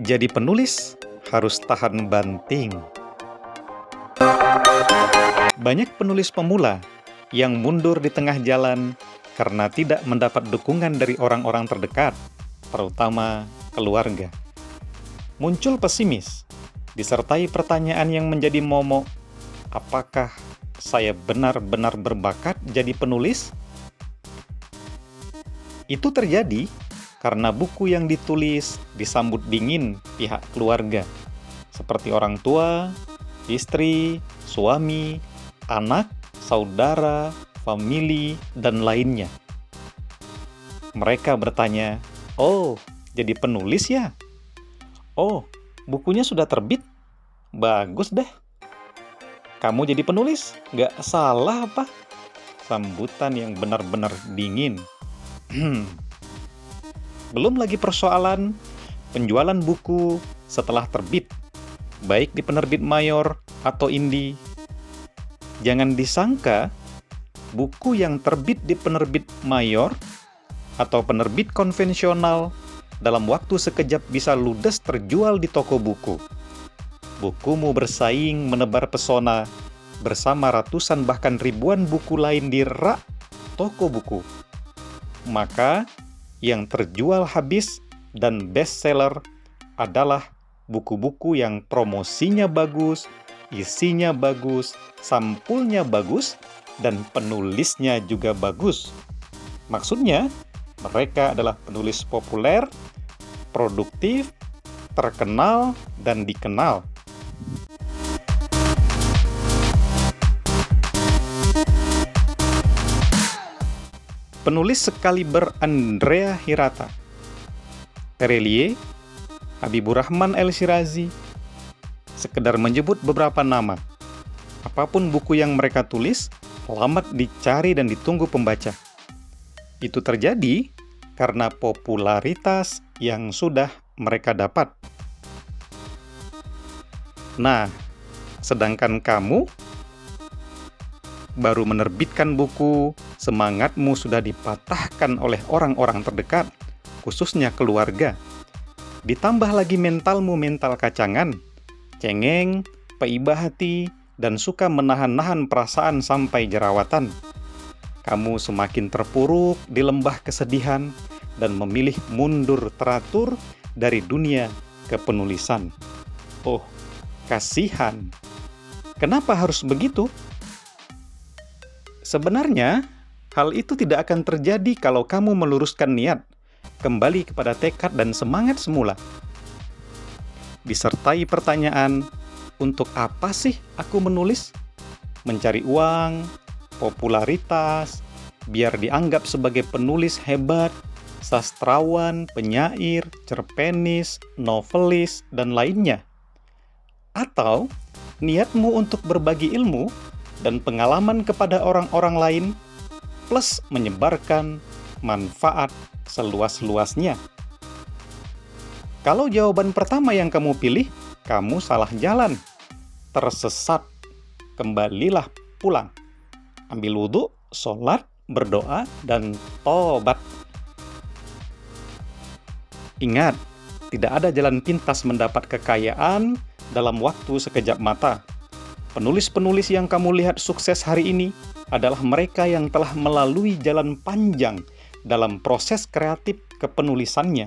Jadi penulis harus tahan banting. Banyak penulis pemula yang mundur di tengah jalan karena tidak mendapat dukungan dari orang-orang terdekat, terutama keluarga. Muncul pesimis, disertai pertanyaan yang menjadi momok, apakah saya benar-benar berbakat jadi penulis? Itu terjadi karena buku yang ditulis disambut dingin pihak keluarga, seperti orang tua, istri, suami, anak, saudara, famili, dan lainnya. Mereka bertanya, "Oh, jadi penulis ya? Oh, bukunya sudah terbit? Bagus deh. Kamu jadi penulis? Nggak salah apa?" Sambutan yang benar-benar dingin. Belum lagi persoalan penjualan buku setelah terbit, baik di penerbit mayor atau indie. Jangan disangka buku yang terbit di penerbit mayor atau penerbit konvensional dalam waktu sekejap bisa ludes terjual di toko buku. Bukumu bersaing menebar pesona bersama ratusan bahkan ribuan buku lain di rak toko buku. Maka yang terjual habis dan bestseller adalah buku-buku yang promosinya bagus, isinya bagus, sampulnya bagus, dan penulisnya juga bagus. Maksudnya, mereka adalah penulis populer, produktif, terkenal, dan dikenal. Penulis sekaliber Andrea Hirata, Terelie, Habibur Rahman El-Shirazi, sekedar menyebut beberapa nama. Apapun buku yang mereka tulis, amat dicari dan ditunggu pembaca. Itu terjadi karena popularitas yang sudah mereka dapat. Nah, sedangkan kamu baru menerbitkan buku, semangatmu sudah dipatahkan oleh orang-orang terdekat, khususnya keluarga. Ditambah lagi mentalmu mental kacangan, cengeng, peibah hati, dan suka menahan-nahan perasaan sampai jerawatan. Kamu semakin terpuruk di lembah kesedihan dan memilih mundur teratur dari dunia kepenulisan. Oh, kasihan. Kenapa harus begitu? Sebenarnya, hal itu tidak akan terjadi kalau kamu meluruskan niat, kembali kepada tekad dan semangat semula. Disertai pertanyaan, untuk apa sih aku menulis? Mencari uang, popularitas, biar dianggap sebagai penulis hebat, sastrawan, penyair, cerpenis, novelis, dan lainnya. Atau niatmu untuk berbagi ilmu dan pengalaman kepada orang-orang lain, plus menyebarkan manfaat seluas-luasnya. Kalau jawaban pertama yang kamu pilih, kamu salah jalan, tersesat. Kembalilah pulang, ambil wudhu, sholat, berdoa, dan tobat. Ingat, tidak ada jalan pintas mendapat kekayaan dalam waktu sekejap mata. Penulis-penulis yang kamu lihat sukses hari ini adalah mereka yang telah melalui jalan panjang dalam proses kreatif kepenulisannya.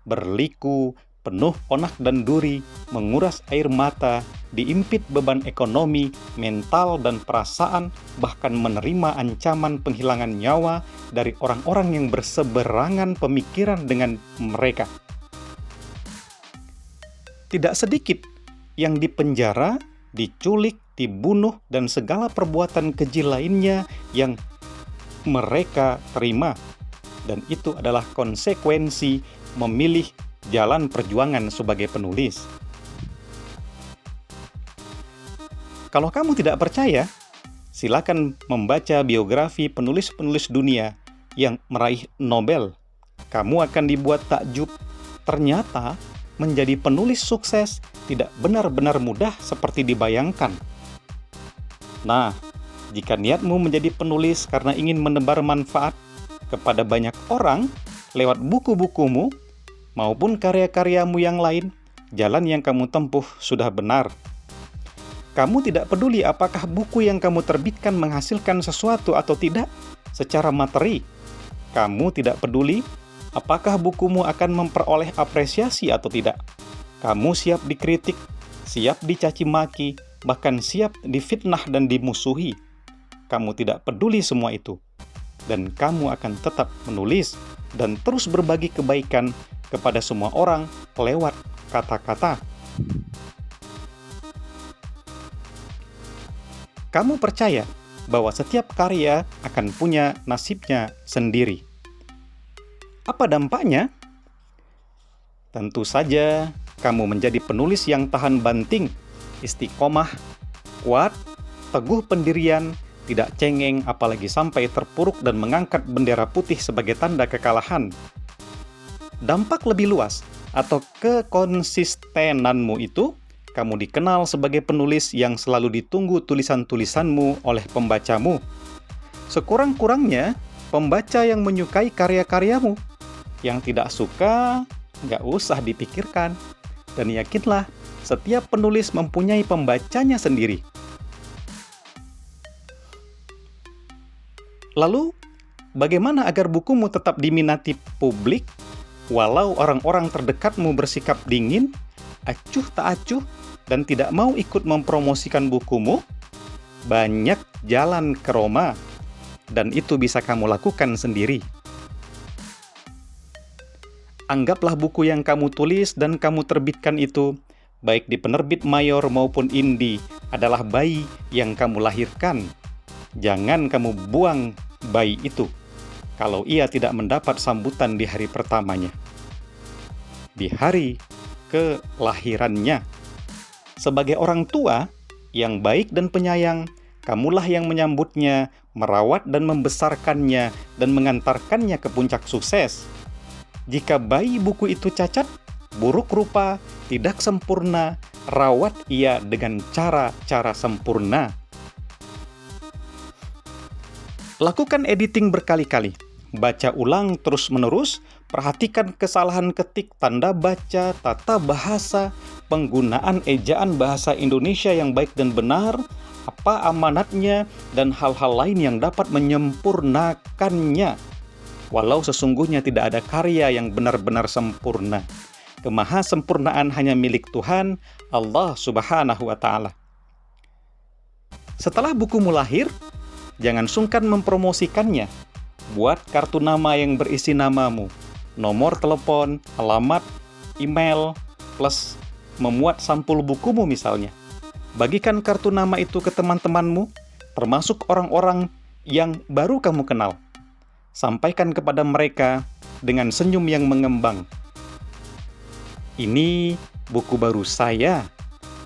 Berliku, penuh onak dan duri, menguras air mata, diimpit beban ekonomi, mental, dan perasaan, bahkan menerima ancaman penghilangan nyawa dari orang-orang yang berseberangan pemikiran dengan mereka. Tidak sedikit yang dipenjara, diculik, dibunuh, dan segala perbuatan keji lainnya yang mereka terima. Dan itu adalah konsekuensi memilih jalan perjuangan sebagai penulis. Kalau kamu tidak percaya, silakan membaca biografi penulis-penulis dunia yang meraih Nobel. Kamu akan dibuat takjub. Ternyata menjadi penulis sukses tidak benar-benar mudah seperti dibayangkan. Nah, jika niatmu menjadi penulis karena ingin menebar manfaat kepada banyak orang lewat buku-bukumu maupun karya-karyamu yang lain, jalan yang kamu tempuh sudah benar. Kamu tidak peduli apakah buku yang kamu terbitkan menghasilkan sesuatu atau tidak secara materi. Kamu tidak peduli apakah bukumu akan memperoleh apresiasi atau tidak. Kamu siap dikritik, siap dicaci maki, bahkan siap difitnah dan dimusuhi. Kamu tidak peduli semua itu. Dan kamu akan tetap menulis dan terus berbagi kebaikan kepada semua orang lewat kata-kata. Kamu percaya bahwa setiap karya akan punya nasibnya sendiri. Apa dampaknya? Tentu saja kamu menjadi penulis yang tahan banting, istiqomah, kuat, teguh pendirian, tidak cengeng apalagi sampai terpuruk dan mengangkat bendera putih sebagai tanda kekalahan. Dampak lebih luas atau kekonsistenanmu itu, kamu dikenal sebagai penulis yang selalu ditunggu tulisan-tulisanmu oleh pembacamu. Sekurang-kurangnya, pembaca yang menyukai karya-karyamu. Yang tidak suka, nggak usah dipikirkan. Dan yakinlah, setiap penulis mempunyai pembacanya sendiri. Lalu, bagaimana agar bukumu tetap diminati publik, walau orang-orang terdekatmu bersikap dingin, acuh tak acuh, dan tidak mau ikut mempromosikan bukumu? Banyak jalan ke Roma, dan itu bisa kamu lakukan sendiri. Anggaplah buku yang kamu tulis dan kamu terbitkan itu, baik di penerbit mayor maupun indie, adalah bayi yang kamu lahirkan. Jangan kamu buang bayi itu kalau ia tidak mendapat sambutan di hari pertamanya, di hari kelahirannya. Sebagai orang tua yang baik dan penyayang, kamulah yang menyambutnya, merawat dan membesarkannya, dan mengantarkannya ke puncak sukses. Jika bayi buku itu cacat, buruk rupa, tidak sempurna, rawat ia dengan cara-cara sempurna. Lakukan editing berkali-kali. Baca ulang terus-menerus, perhatikan kesalahan ketik, tanda baca, tata bahasa, penggunaan ejaan bahasa Indonesia yang baik dan benar, apa amanatnya, dan hal-hal lain yang dapat menyempurnakannya. Walau sesungguhnya tidak ada karya yang benar-benar sempurna. Kemahasempurnaan hanya milik Tuhan, Allah Subhanahu wa Ta'ala. Setelah bukumu lahir, jangan sungkan mempromosikannya. Buat kartu nama yang berisi namamu, nomor telepon, alamat, email, plus memuat sampul bukumu misalnya. Bagikan kartu nama itu ke teman-temanmu, termasuk orang-orang yang baru kamu kenal. Sampaikan kepada mereka dengan senyum yang mengembang. Ini buku baru saya.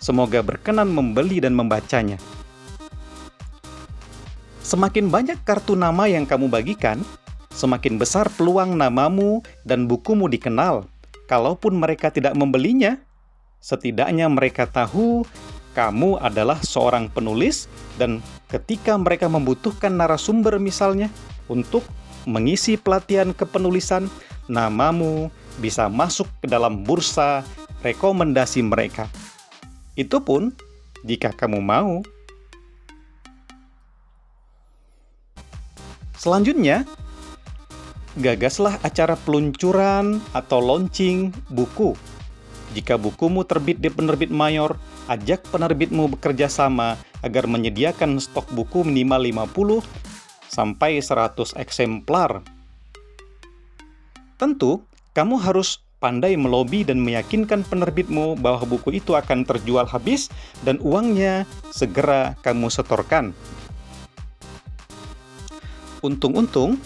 Semoga berkenan membeli dan membacanya. Semakin banyak kartu nama yang kamu bagikan, semakin besar peluang namamu dan bukumu dikenal. Kalaupun mereka tidak membelinya, setidaknya mereka tahu kamu adalah seorang penulis, dan ketika mereka membutuhkan narasumber misalnya untuk mengisi pelatihan kepenulisan, namamu bisa masuk ke dalam bursa rekomendasi mereka. Itu pun jika kamu mau. Selanjutnya, gagaslah acara peluncuran atau launching buku. Jika bukumu terbit di penerbit mayor, ajak penerbitmu bekerja sama agar menyediakan stok buku minimal 50 sampai 100 eksemplar. Tentu, kamu harus pandai melobi dan meyakinkan penerbitmu bahwa buku itu akan terjual habis dan uangnya segera kamu setorkan. Untung-untung,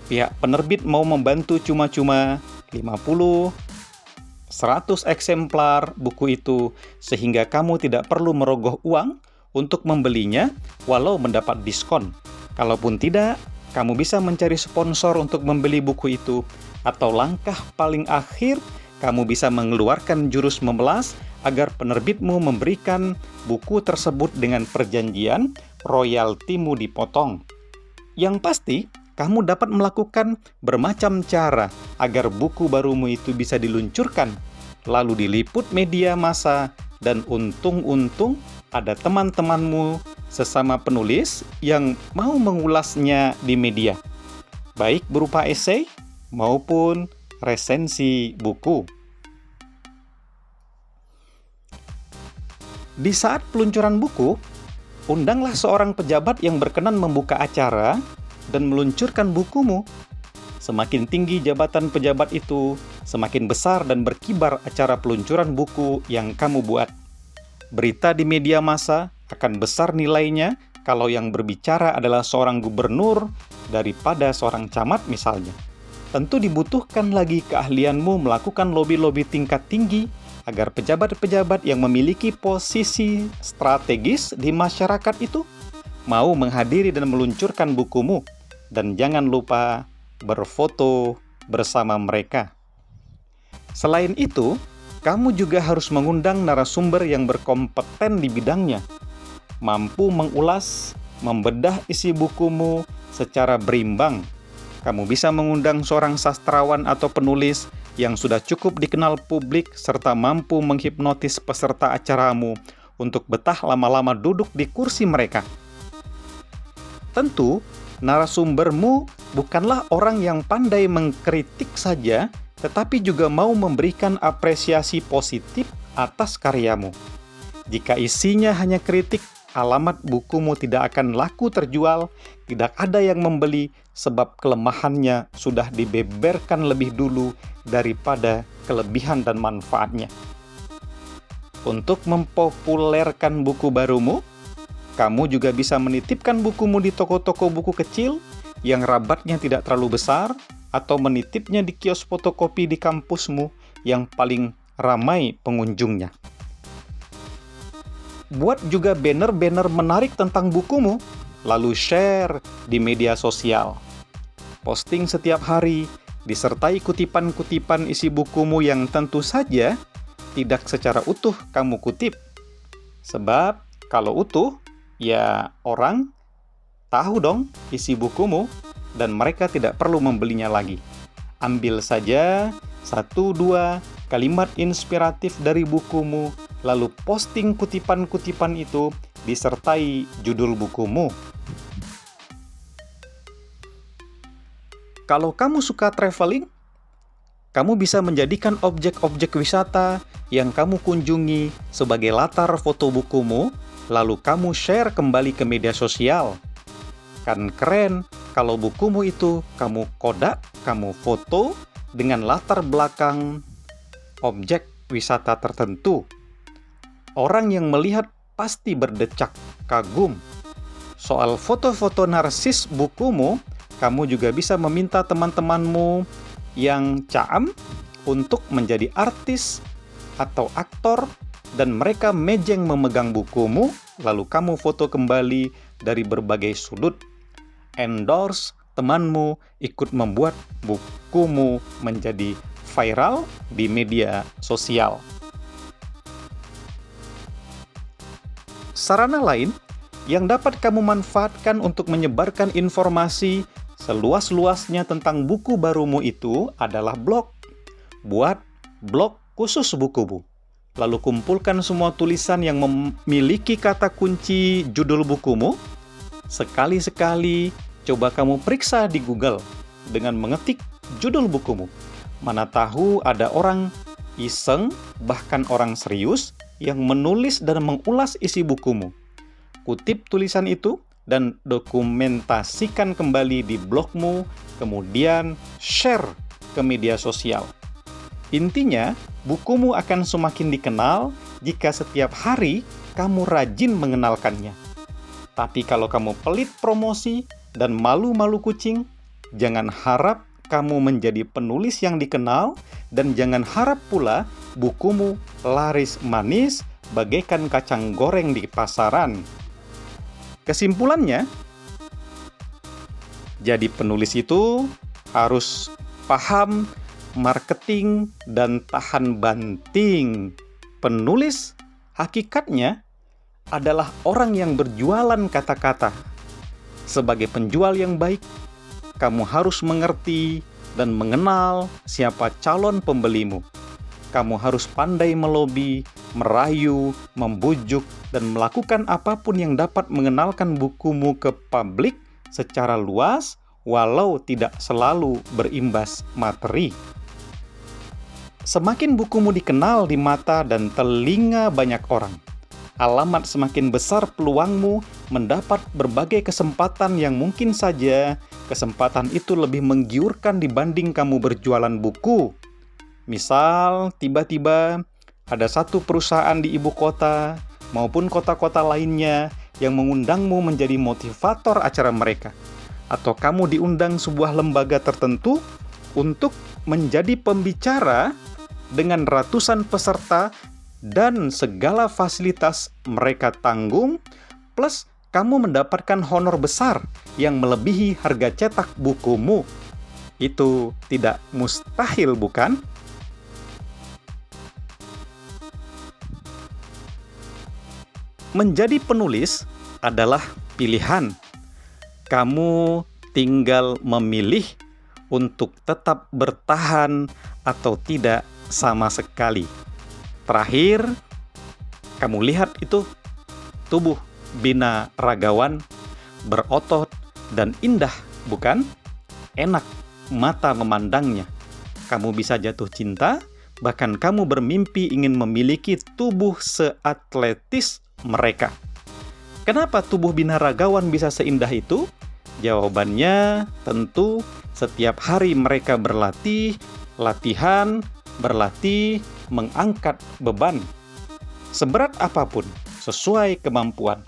pihak penerbit mau membantu cuma-cuma 50, 100 eksemplar buku itu, sehingga kamu tidak perlu merogoh uang untuk membelinya walau mendapat diskon. Kalaupun tidak, kamu bisa mencari sponsor untuk membeli buku itu, atau langkah paling akhir, kamu bisa mengeluarkan jurus memelas agar penerbitmu memberikan buku tersebut dengan perjanjian royaltimu dipotong. Yang pasti, kamu dapat melakukan bermacam cara agar buku barumu itu bisa diluncurkan lalu diliput media massa, dan untung-untung ada teman-temanmu sesama penulis yang mau mengulasnya di media, baik berupa esai maupun resensi buku. Di saat peluncuran buku, undanglah seorang pejabat yang berkenan membuka acara dan meluncurkan bukumu. Semakin tinggi jabatan pejabat itu, semakin besar dan berkibar acara peluncuran buku yang kamu buat. Berita di media massa akan besar nilainya kalau yang berbicara adalah seorang gubernur daripada seorang camat misalnya. Tentu dibutuhkan lagi keahlianmu melakukan lobi-lobi tingkat tinggi agar pejabat-pejabat yang memiliki posisi strategis di masyarakat itu mau menghadiri dan meluncurkan bukumu. Dan jangan lupa berfoto bersama mereka. Selain itu, kamu juga harus mengundang narasumber yang berkompeten di bidangnya, mampu mengulas, membedah isi bukumu secara berimbang. Kamu bisa mengundang seorang sastrawan atau penulis yang sudah cukup dikenal publik serta mampu menghipnotis peserta acaramu untuk betah lama-lama duduk di kursi mereka. Tentu, narasumbermu bukanlah orang yang pandai mengkritik saja, tetapi juga mau memberikan apresiasi positif atas karyamu. Jika isinya hanya kritik, alamat bukumu tidak akan laku terjual, tidak ada yang membeli sebab kelemahannya sudah dibeberkan lebih dulu daripada kelebihan dan manfaatnya. Untuk mempopulerkan buku barumu, kamu juga bisa menitipkan bukumu di toko-toko buku kecil yang rabatnya tidak terlalu besar, atau menitipnya di kios fotokopi di kampusmu yang paling ramai pengunjungnya. Buat juga banner-banner menarik tentang bukumu, lalu share di media sosial. Posting setiap hari, disertai kutipan-kutipan isi bukumu yang tentu saja tidak secara utuh kamu kutip. Sebab kalau utuh, ya orang tahu dong isi bukumu dan mereka tidak perlu membelinya lagi. Ambil saja 1-2 kalimat inspiratif dari bukumu, lalu posting kutipan-kutipan itu disertai judul bukumu. Kalau kamu suka traveling, kamu bisa menjadikan objek-objek wisata yang kamu kunjungi sebagai latar foto bukumu, lalu kamu share kembali ke media sosial. Kan keren kalau bukumu itu kamu kodak, kamu foto dengan latar belakang objek wisata tertentu. Orang yang melihat pasti berdecak kagum. Soal foto-foto narsis bukumu, kamu juga bisa meminta teman-temanmu yang caam untuk menjadi artis atau aktor dan mereka mejeng memegang bukumu, lalu kamu foto kembali dari berbagai sudut. Endorse temanmu ikut membuat bukumu menjadi viral di media sosial. Sarana lain yang dapat kamu manfaatkan untuk menyebarkan informasi seluas-luasnya tentang buku barumu itu adalah blog. Buat blog khusus bukumu. Lalu kumpulkan semua tulisan yang memiliki kata kunci judul bukumu. Sekali-sekali coba kamu periksa di Google dengan mengetik judul bukumu. Mana tahu ada orang iseng, bahkan orang serius, yang menulis dan mengulas isi bukumu. Kutip tulisan itu dan dokumentasikan kembali di blogmu, kemudian share ke media sosial. Intinya, bukumu akan semakin dikenal jika setiap hari kamu rajin mengenalkannya. Tapi kalau kamu pelit promosi dan malu-malu kucing, jangan harap kamu menjadi penulis yang dikenal dan jangan harap pula bukumu laris manis bagaikan kacang goreng di pasaran. Kesimpulannya, jadi penulis itu harus paham marketing dan tahan banting. Penulis hakikatnya adalah orang yang berjualan kata-kata. Sebagai penjual yang baik, kamu harus mengerti dan mengenal siapa calon pembelimu. kamu harus pandai melobi, merayu, membujuk, dan melakukan apapun yang dapat mengenalkan bukumu ke publik secara luas, walau tidak selalu berimbas materi. Semakin bukumu dikenal di mata dan telinga banyak orang, alamat semakin besar peluangmu mendapat berbagai kesempatan yang mungkin saja kesempatan itu lebih menggiurkan dibanding kamu berjualan buku. Misal, tiba-tiba ada satu perusahaan di ibu kota maupun kota-kota lainnya yang mengundangmu menjadi motivator acara mereka. Atau kamu diundang sebuah lembaga tertentu untuk menjadi pembicara dengan ratusan peserta dan segala fasilitas mereka tanggung, plus kamu mendapatkan honor besar yang melebihi harga cetak bukumu. Itu tidak mustahil, bukan? Menjadi penulis adalah pilihan. Kamu tinggal memilih untuk tetap bertahan atau tidak sama sekali. Terakhir, kamu lihat itu tubuh binaragawan, berotot dan indah, bukan? Enak mata memandangnya. Kamu bisa jatuh cinta, bahkan kamu bermimpi ingin memiliki tubuh seatletis mereka. Kenapa tubuh binaragawan bisa seindah itu? Jawabannya tentu setiap hari mereka berlatih, berlatih, mengangkat beban. Seberat apapun, sesuai kemampuan.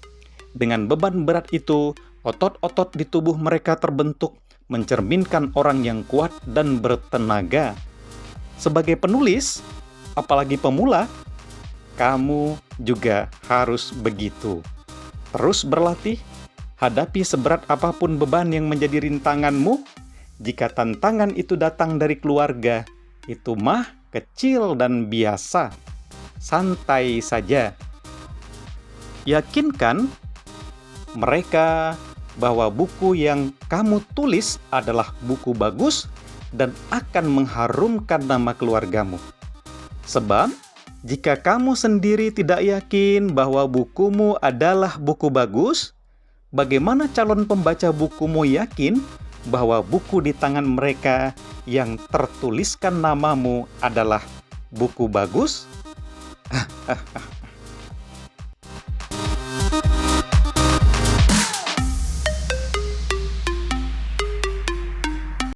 Dengan beban berat itu, otot-otot di tubuh mereka terbentuk, mencerminkan orang yang kuat dan bertenaga. Sebagai penulis, apalagi pemula, kamu juga harus begitu. Terus berlatih, hadapi seberat apapun beban yang menjadi rintanganmu. Jika tantangan itu datang dari keluarga, itu mah kecil dan biasa. Santai saja. Yakinkan mereka bahwa buku yang kamu tulis adalah buku bagus dan akan mengharumkan nama keluargamu. Sebab, jika kamu sendiri tidak yakin bahwa bukumu adalah buku bagus, bagaimana calon pembaca bukumu yakin bahwa buku di tangan mereka yang tertuliskan namamu adalah buku bagus?